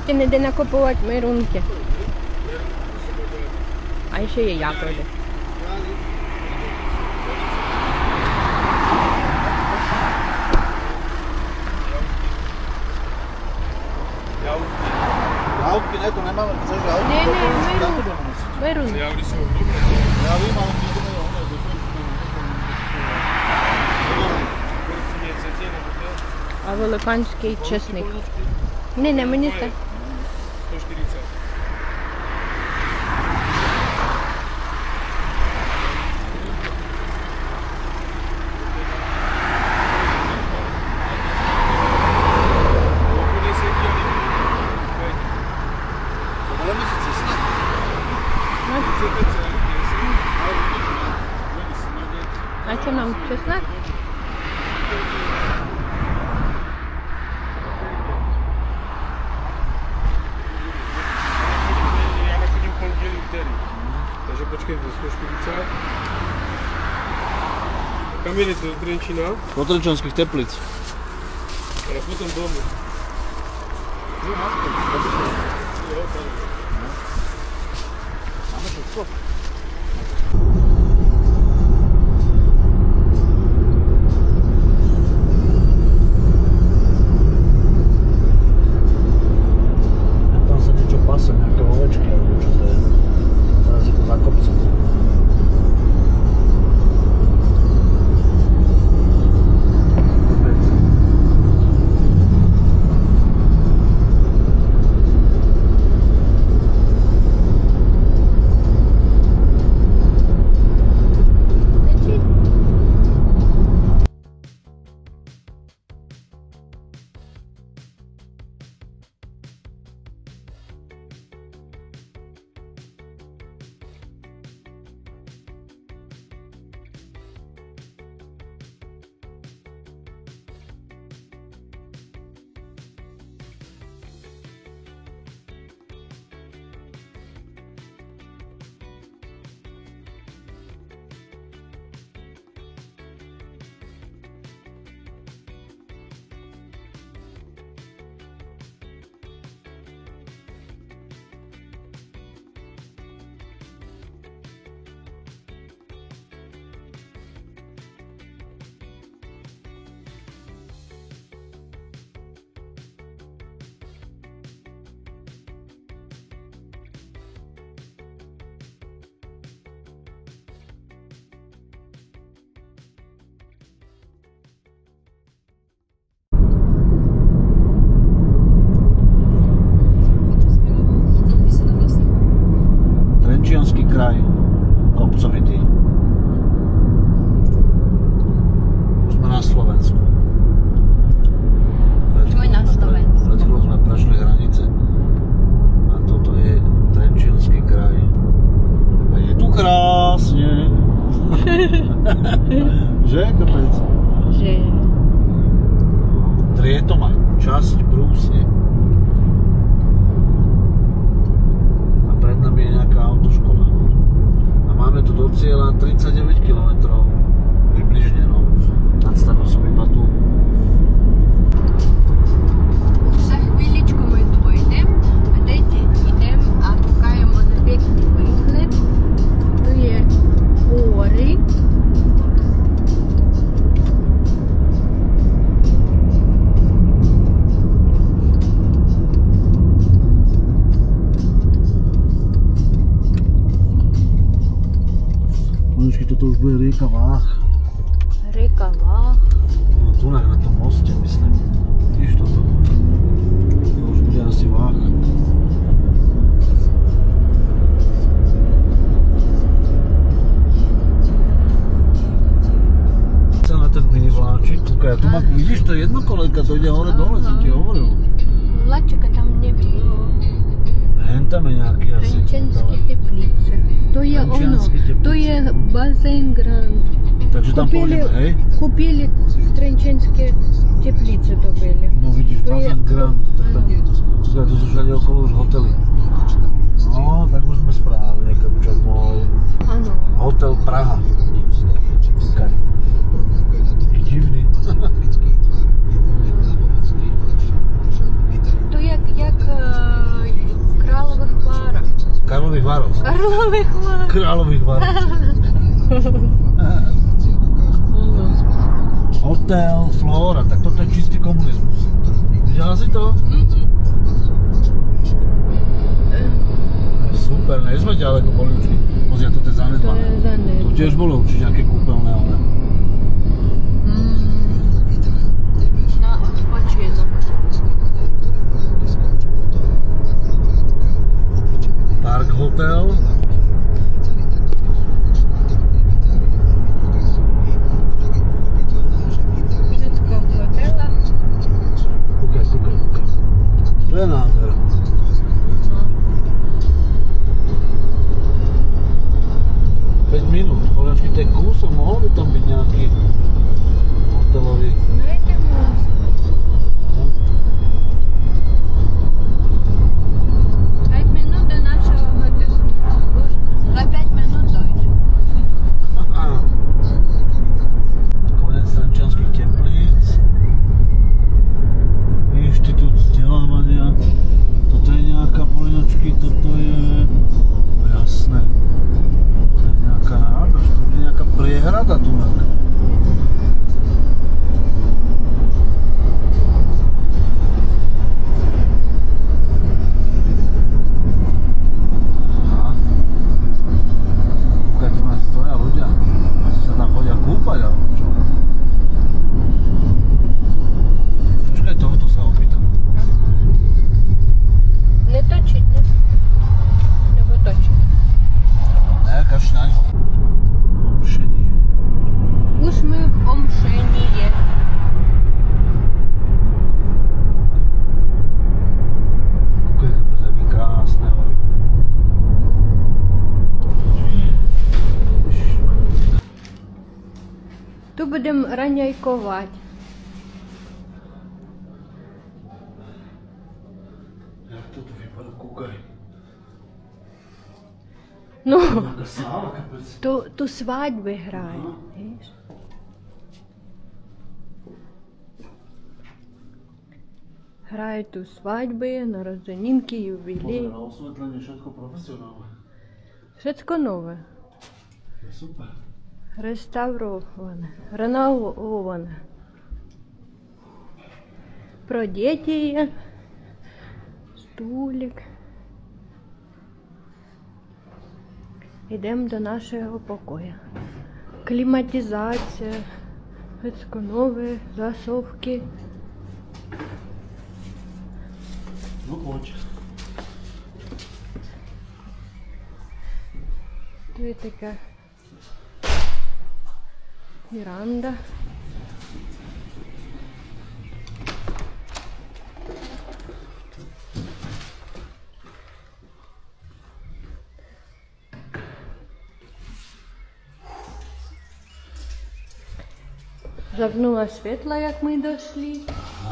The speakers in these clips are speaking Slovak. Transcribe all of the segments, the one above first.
ještě nejde nakupovat merunky. A ještě je jagody. Jautky, ne, to nemáme, chceš jautky? Ne, merun. Já vím, ale my jdeme jo, A velikanský česnek. Ne, meni se. 140. A co nám česnek? Já nachodím pondělí, úterý. Takže počkejte, 140. Kam jedete, do Trenčína? do Trenčanských Teplic. Ale potom domů. Jo, máte. Jo, tady. Máme všetko. Tam sa niečo pase, nejaké ovečky, alebo čo to je. Teraz je to za kopcom. Trenčiansky kraj, kopcovitý. Už sme na Slovensku. Na Slovensku. Pred chvíľou sme prešli hranice. A toto je Trenčiansky kraj. A je tu krásne. Že, kapec? Že... Trietoma, časť Brúsne. A pred nami je nejaká autoškola. A máme tu do cieľa 39 km. Približne, no. Nadstavil som iba tu. За хвилечку ми дойдемо, а дайте йдемо, а шукаємо на пекний вигляд. Тут є гори. Počkej, toto už bude rieka Váh. Река Вах. No tu na tom moste, myslím. Vidíš toto? To už bude asi Váh. Chce na ten minivláčik. Kúkaj, tu má, vidíš, to je jednokolejka, to ide hore dole, som ti hovoril. Влачика там не було. Hen tam je nejaký asi. Тренчанські теплиці. То є воно, Тренчанські теплиці. то є басейн Гранд. Takže tam pôjdeme, hej? Купили Тренчанські теплиці добили. No vidíš, To je- Bazén Grand, tak tam, to sú všade okolo už hotely. No, tak už sme správne, kapčak môj. Ано. Hotel Praha. Kúkaj. Taký divný. То як varov. Karlových Varov. Kráľových varov. Hotel Flora, tak toto je čistý komunizmus. Videla si to? Super, nie sme ďaleko boli už. Pozri, toto je zanedbané. To je zanedbané. Tu tiež bolo určite nejaké kúpeľné, ale... Na odpočinok. Park Hotel. Všetko v hotelách. Kúkaj. To je nádhera. Minút, poľačky, to je kúsok, mohol by tam byť nejaký hotelový. Nájdem vás. Пять минут до нашего отдыха. Уж за 5 минут дойдем. Konec Trenčianskych Teplíc. Inštitút vzdelávania. Toto je nejaká poľačky, toto je... Jasné. Nejaká nádrž, to je nejaká priehrada tu. Kúkaj, tu nás stoja ľudia. Asi sa tam chodia kúpať, alebo čo? Počkaj, tohoto sa opýtam. Netočiť, ne? Nebo točiť? Ne, kaž na ňo. Omšenie. Už my v omšení je. Kúkaj, taký krásne hory. Tu budem raňajkovať. Jak to tu vypadá, kúkaj. No, Taká sála, kapec. tu svadby hrajú, víš? Hrajú tu svadby, narozeninky, jubilej. Na osvetlenie všetko profesionálne. Všetko nové. To je super. Реставроване, ренововане. Про діти є. Стулик. Йдемо до нашого покою. Кліматизація, нові засовки. Ну, хоч. Тут є така веранда. Запнула світло, як ми дійшли.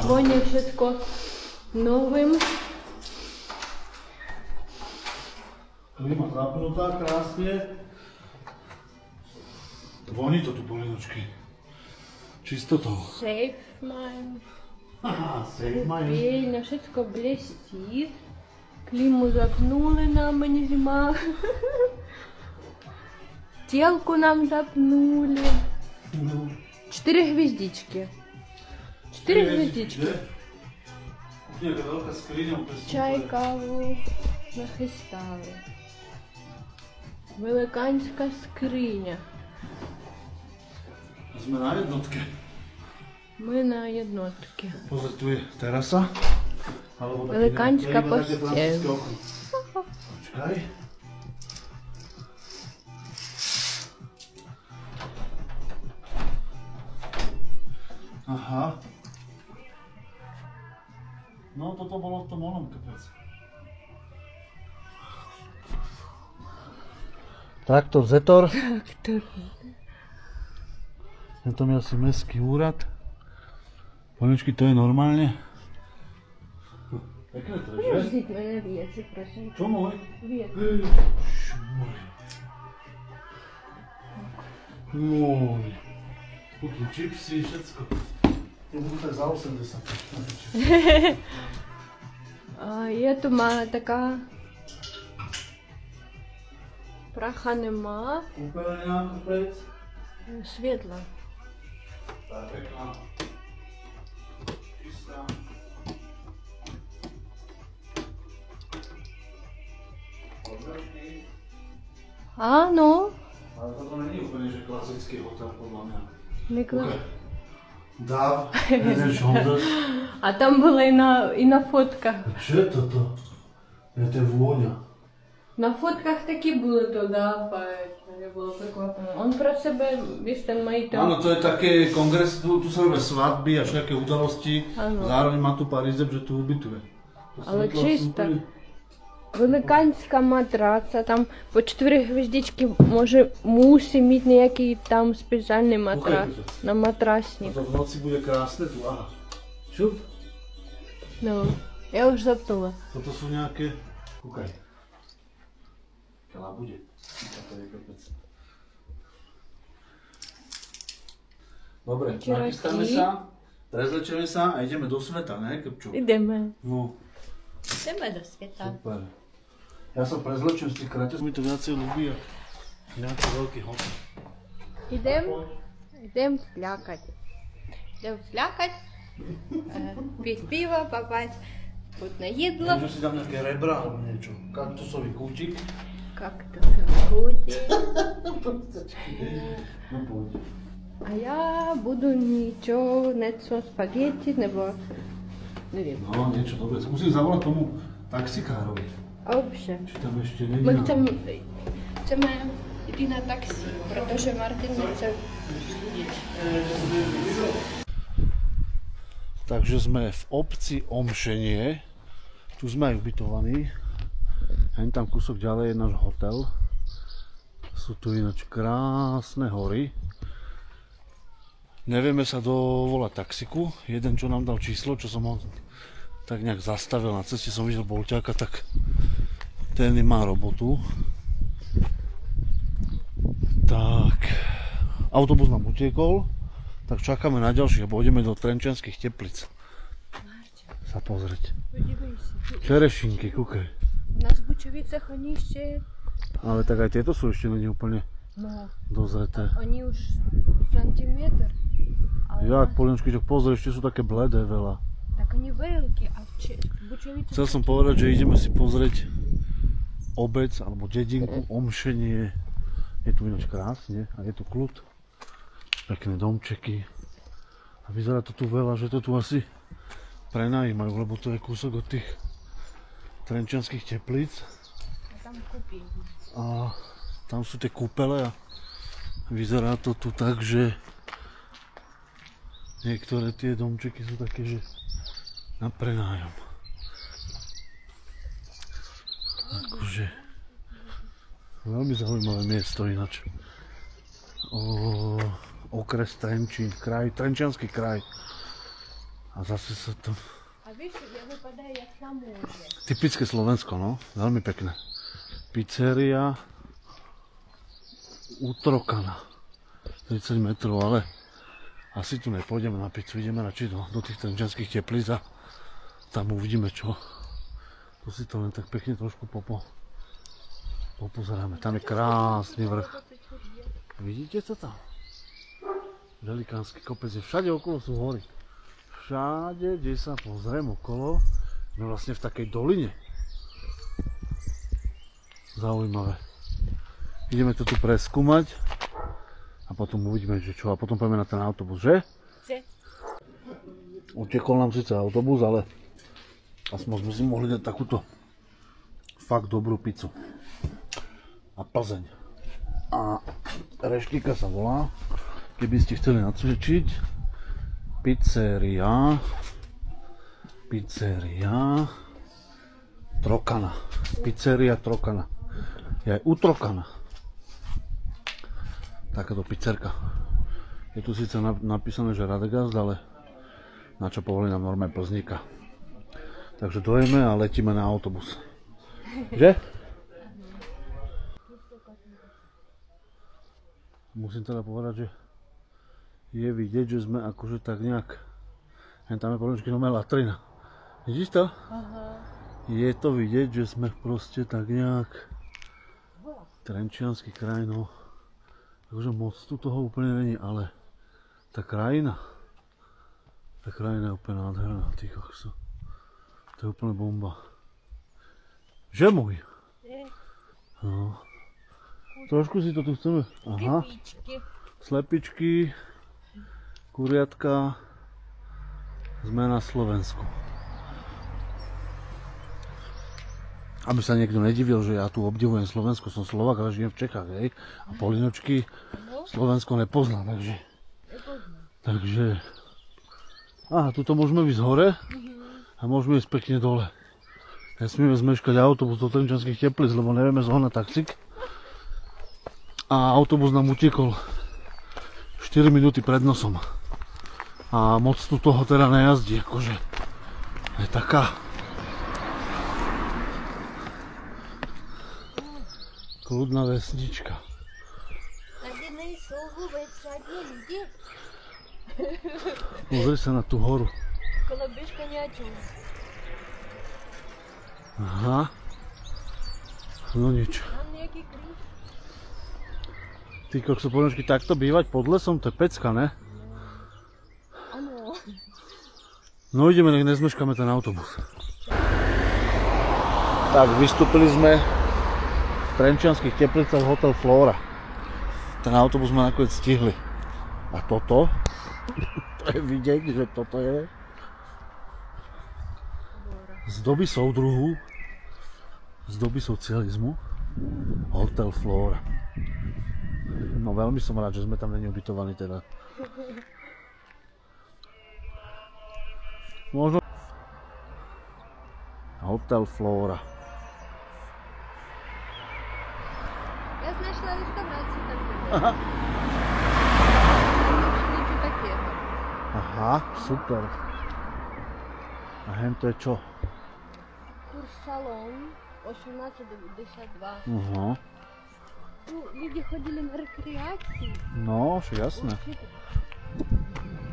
Воня wszystko новим. Klima zapnutá krásne. Voní to tu polinočky. Čisto to. Сейф маємо. Aha, safe majú. Пільно, všetko блестить. Кліму запнули нам, не зима. Телку нам запнули. No. 4 гвіздички. 4 гвіздички. Nejaká veľká skriňa. Чай, каву нахистали. Великанська скриня. Sme na jednotke. Ми на jednotke. Pozri, tu je terasa. Alebo taký Velikánska nejaké posteľ. francúzske okno. Počkaj. Aha. No, toto bolo v tom onom kapec. Traktor Zetor. Traktor. Tento je asi mestský úrad. Poničky, to je normálne. Pekné to je, že? Пустіть мене віці, prosím. Čo môj? Віці. Môj. Kuky, čipsy, všetko. To budú tak za 80. А є тут така Pracha nема. Kúpeľňa, kopec. Svietla. Tá je pekná. Čistá. Áno. Ale toto není úplne, že klasický hotel, podľa mňa. Okay. Dav, jeden shoulders. A tam было и на фотках. Čo je toto? To je vôňa. На фотках таки было то, да, я была прикольно. Он про себя, víš, ten majitel. Áno, to je také kongres, tu sa robia svadby a všetké udalosti. Áno. Zároveň má tu Parízeb, že tu ubytuje. Ale чисто. Великанська матраця, там по 4 гвоздички мусí mít nejaký tam speciálny matras, na matrasník. To v noci bude krásne tu, aha. Šup. No, ja už zapnula. Toto sú nejaké, kúkaj. Kela bude. Toto je kopec. Dobre, nachystáme sa, prezlečeme sa a ideme do sveta, ne, Kepčo? Ideme. No. Ideme do sveta. Super. Ja sa prezlečím z tých kraťov, mi to viacej ľúbi, ako nejaký veľký hotel. Idem fľakať. Piť pivo, papať vkutné jedlo. Môžem si dám nejaké rebra alebo niečo. Kaktusový kútik. Kaktusový kútik. No poď. A ja budu niečo spaghetti, nebo neviem. No, niečo dobre. Musím zavolať tomu taxikárovi. Obše. Či tam ešte není. My chceme jít na taxi, protože Martin nechce jít. Takže sme v obci Omšenie. Tu sme aj ubytovaní. Hen tam kúsok ďalej je náš hotel. Sú tu ináč krásne hory. Nevieme sa dovolať taxiku. Jeden, čo nám dal číslo, čo som ho tak nejak zastavil na ceste, som videl Bolťáka, tak ten má robotu. Tak, autobus nám utiekol, tak čakáme na ďalších a pôjdeme do Trenčianskych Teplíc sa pozrieť. Čerešinky, kúkaj. U nás v Bučovicách oni ešte... Ale tak aj tieto sú ešte není úplne dozreté. Oni už centimetr. Jak, Polienčky, čo pozri, ešte sú také bledé veľa. Tak oni veľké, a v Bučovicách... Chcel som povedať, že ideme si pozrieť obec alebo dedinku Omšenie. Je tu ináč krásne a je tu kľud. Pekné domčeky. A vyzerá to tu veľa, že to tu asi prenajímajú, lebo to je kúsok od tých Trenčianskych Teplíc. A tam kúpim. A tam sú tie kúpele a vyzerá to tu tak, že niektoré tie domčeky sú také, že na prenájom. Akože veľmi zaujímavé miesto ináč. Okres Trenčín, Trenčiansky kraj. A zase sa to... A vieš, ja vypadá jak na môže. Typické Slovensko, no. Veľmi pekné. Pizzeria Utrokana. 30 metrov, ale asi tu nepôjdeme na pizzu. Ideme radšej do tých Trenčianskych Teplíc a tam uvidíme čo. Tu si to len tak pekne trošku popozeráme. Tam je krásny vrch. Vidíte to tam? Velikánsky kopec je. Všade okolo sú hory. Všade, kde sa pozriem okolo, sme vlastne v takej doline. Zaujímavé. Ideme to tu preskúmať a potom uvidíme, že čo. A potom pôjdeme na ten autobus, že? Utekol nám síce autobus, ale aspoň sme si mohli dať takúto fakt dobrú pizzu. A Plzeň. A reštika sa volá, keby ste chceli nacvičiť. Pizzeria Trokana. Pizzeria Trokana. Je aj Utrokana. Takáto pizzerka. Je tu síce napísané, že Radegast, ale na čo povolí nám normálne Plzníka. Takže dojeme a letíme na autobus. Že? Musím teda povedať, že je vidieť, že sme akože tak nejak... Tam je Polienčky nové latrina. Vidíš to? Aha. Je to vidieť, že sme proste tak nejak... Trenčiansky kraj, no. Takže moc tu toho úplne není, ale tá krajina je úplne nádherná, ty kokso. To je úplne bomba. Že môj? No. Trošku si to tu chceme. Aha. Slepičky, kuriatka. Sme na Slovensku. Aby sa niekto nedivil, že ja tu obdivujem Slovensko, som Slovák, ale žijem v Čechách, hej. A Polinočky Slovensko nepozná, takže... Aha, tuto môžeme ísť hore a môžeme ísť pekne dole. Nesmieme zmeškať autobus do Trenčianskych Teplíc, lebo nevieme zohnať taxík. A autobus nám utekol 4 minúty pred nosom. A moc tu toho teda nejazdí, akože. Je taká... Kľudná vesnička. Tady nejsou vůbec žádní lidi. Pozri sa na tú horu. Koloběžka nějakou. Aha. No nič. Tam nějaký kríž. Ty kokso, Polinočky, takto bývať pod lesom, to je pecka, ne? Ano. No ideme, nech nezmeškáme ten autobus. Tak, vystúpili sme v Trenčianskych Teplicách Hotel Flora. Ten autobus sme nakoniec stihli. A toto? To je vidieť, že toto je z doby soudruhu, z doby socializmu, Hotel Flora. No veľmi som rád, že sme tam není ubytovaní teda. Možno Hotel Flora. Я знайшла реставрацію там. Aha. Niečo takého. Aha, super. A hen to je čo? Курс салон 1892. Aha. Tu люди ходили на рекреацію. No, však jasné.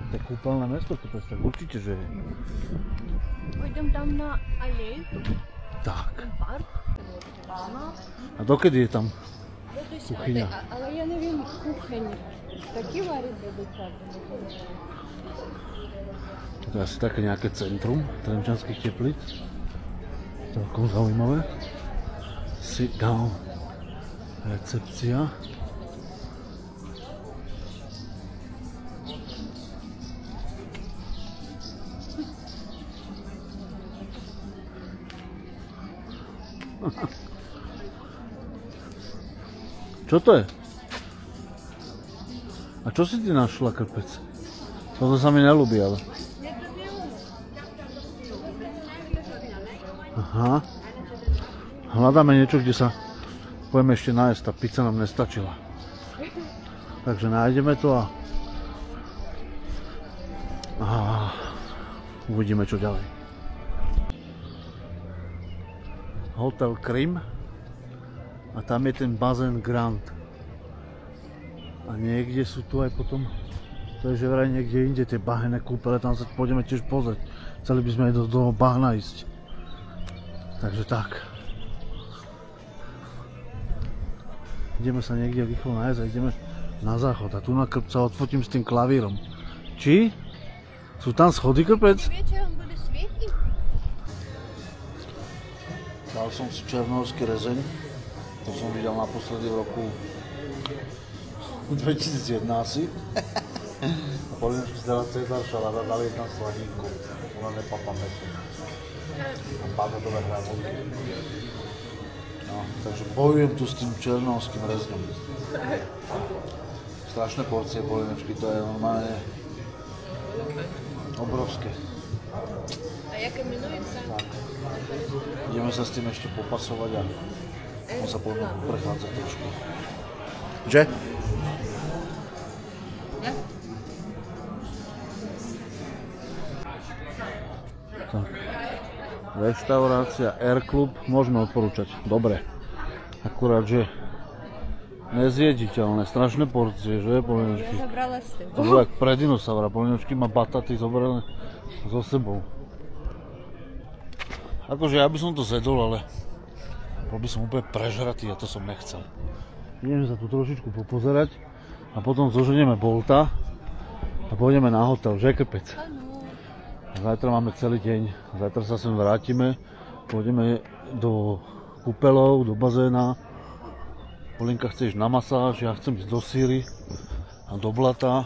To je kúpeľné mesto, to tak určite, že je. Pôjdem tam na alejku, Tak. ten park. A dokedy je tam? До 10. Кухня. Але я не wiem, кухонь. Такі варять до 10. To je asi také nejaké centrum Trenčianskych Teplíc. Celkom zaujímavé. Sit down. Recepcia. Čo to je? A čo si ty našla, krpec? Toto sa mi nelúbi, ale... Aha. Hľadáme niečo, kde sa pojeme ešte nájsť, tá pizza nám nestačila. Takže nájdeme to a uvidíme, čo ďalej. Hotel Krim a tam je ten bazén Grand. A niekde sú tu aj potom, to je že vraj niekde inde tie bahenné kúpele, tam sa pôjdeme tiež pozrieť. Chceli by sme aj do toho bahna ísť. Takže tak. Ideme sa niekde rýchlo nájsť a ideme na záchod. A tu na krpca odfotím s tým klavírom. Či? Sú tam schody, krpec? Viete, on bude svietiť? Dal som si černohorský rezeň. To som videl naposledy v roku 2001 asi. A Polinočky si dala Cezar šalát a dali tam slaninku. Ona nepapamätí. A bagotové hranolky. No, takže bojujem tu s tým černohorským rezňom. Strašné porcie Polinočky, to je normálne obrovské. A jaké menuje sa? Tak. Ideme sa s tým ešte popasovať a on sa poďme prechádzať trošku. Že? Ja? Tak. Reštaurácia Air Club môžeme odporúčať. Dobre. Akurát, že nezjediteľné, strašné porcie, že Polinočky? Ja zabrala s tým. To bolo jak pre dinosaura. Polinočky má bataty zobrané so sebou. Akože ja by som to zjedol, ale bol by som úplne prežratý a to som nechcel. Ideme sa tu trošičku popozerať a potom zoženieme Bolta a pôjdeme na hotel, že Krpec? Zajtra máme celý deň, zajtra sa sem vrátime, pôjdeme do kúpeľov, do bazéna. Polinka chce ísť na masáž, ja chcem ísť do síry a do blata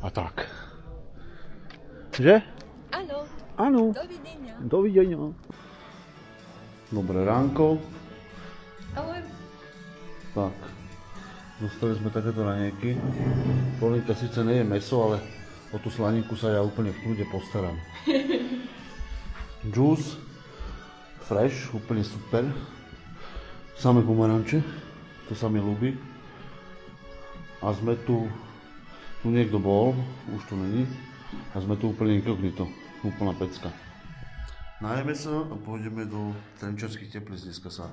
a tak. Že? Áno. Áno. Dovidenia. Dovidenia. Dobré ránko. Ahoj. Tak, dostali sme takéto raňajky. Polinka síce nie je mäso, ale o tú slaninku sa ja úplne v kľude postaram. Juice, fresh, úplne super. Samé pomaranče, to sa mi ľúbi. A sme tu niekto bol, už tu není. A sme tu úplne inkognito, úplná pecka. Najeme sa a pôjdeme do Trenčianskych Teplíc dneska sa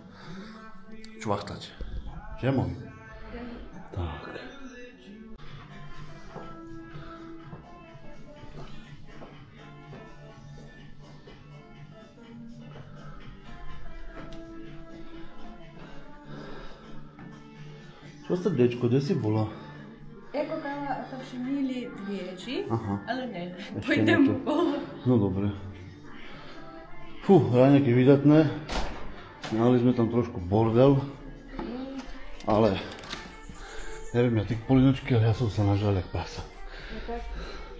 čvachtať. Že môj? Tak. Čo srdečko, kde si bola? Я купила фаршемілі двічі, Ага. але не. Ešte Пойдемо niečo. коло. No dobre. Fú, raňajky vydatné. Mali sme tam trošku bordel. Ale neviem, ja tých polinočky, ale ja som sa nažal jak prasa.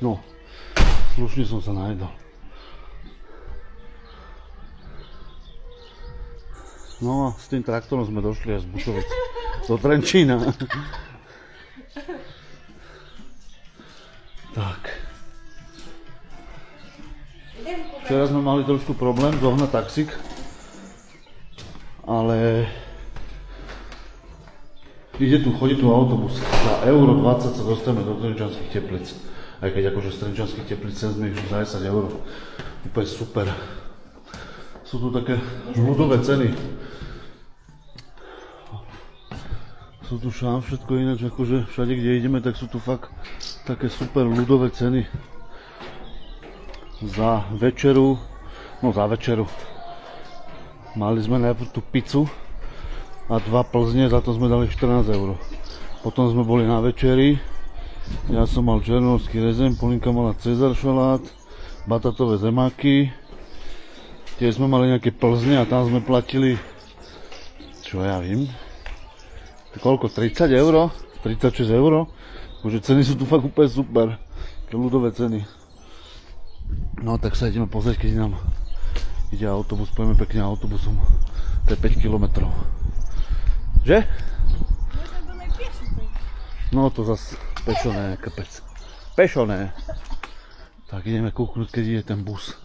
No, slušne som sa najedol. No a s tým traktorom sme došli až z Bušovic do Trenčína. Tak. Včera sme mali trošku problém zohnať taxík, ale chodí tu autobus. Za euro 20 sa dostaneme do Trenčianskych Teplíc. Aj keď akože z Trenčianskych Teplíc sme išli za 10 eur. Úplne super. Sú tu také ľudové ceny. Sú tu všetko ináč, akože všade kde ideme, tak sú tu fakt také super ľudové ceny. Za večeru. Mali sme najprv tú pizzu a 2 plzne, za to sme dali 14 eur. Potom sme boli na večeri, ja som mal černovský rezeň, Polinka mala cezar šalát, batatové zemáky, tiež sme mali nejaké plzne a tam sme platili, čo ja viem, koľko, 30 eur, 36 eur, takže ceny sú tu fakt úplne super, také ľudové ceny. No tak sa ideme pozrieť, keď nám ide autobus, pojeme pekne autobusom, to je 5 km. Že? No to zas pešoné, Krpec. Pešoné. Tak ideme kúknuť, keď ide ten bus.